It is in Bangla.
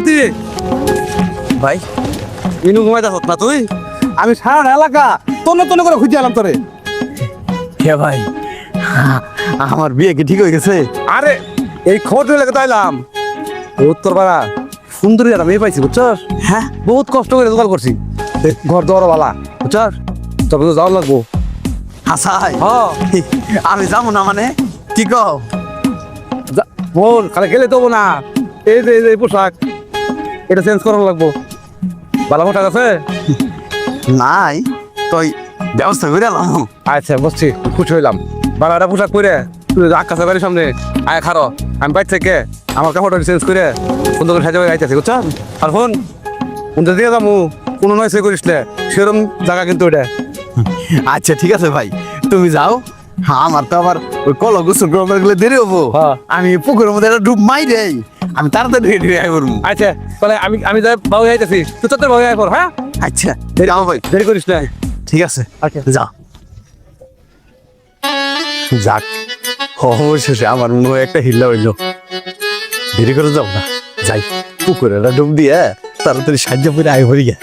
তুই ভাই ইনু ঘুমাইতে হত না তুই আমি সারা এলাকা তন্ন তন্ন করে খুঁজে এলাম তোরে। কে ভাই আমার বিয়ে কি ঠিক হয়ে গেছে? আরে এই খবর লেগে তাইলাম উত্তরপাড়া সুন্দরী একটা মেয়ে পাইছি বুঝছস হ্যাঁ বহুত কষ্ট করে জোগাড় করছি ঘর দর বালা বুঝছস তবে তো যাওয়ার লাগবো হাসাই হ আমি যাবো না মানে কি কও? বোন খালি গেলে দেবো না এই পোশাক এটা চেঞ্জ করানো লাগবো ভালো পোশাক আছে নাই তুই ব্যবস্থা করে এলাম। আচ্ছা বুঝছি খুশি হইলাম ভালো একটা পোশাক পরে তুই আকাশের বাড়ির সামনে আয় খারো আমি বাইর থেকে আমার কাপড়টা চেঞ্জ করে সুন্দর করে সাজা গাইতেছি বুঝছেন আর ফোন কোনটা দিয়ে যাবো কোনো নয় সে করিস না সেরকম জায়গা কিন্তু ওটা আচ্ছা ঠিক আছে ভাই তুমি যাও। আমার তো আবার ওই কল গোসল করলে দেরি হবো। হ্যাঁ। আমি পুকুরের মধ্যে একটা ডুব মাই রে আমি তাড়াতাড়ি রেডি হয়ে পড়বো। আচ্ছা তাহলে আমি যাই বাবু যাইতেছি তুই তোর বাবু যাই পর হ্যাঁ আচ্ছা যাও ভাই দেরি করিস না ঠিক আছে আচ্ছা যাও। যাক অবশেষে আমার মনে হয় একটা হিল্লা হইলো। দেরি করে যাও না যাই পুকুরে একটা ডুব দিয়ে তাড়াতাড়ি সাহায্য করে আয় ভরি গে।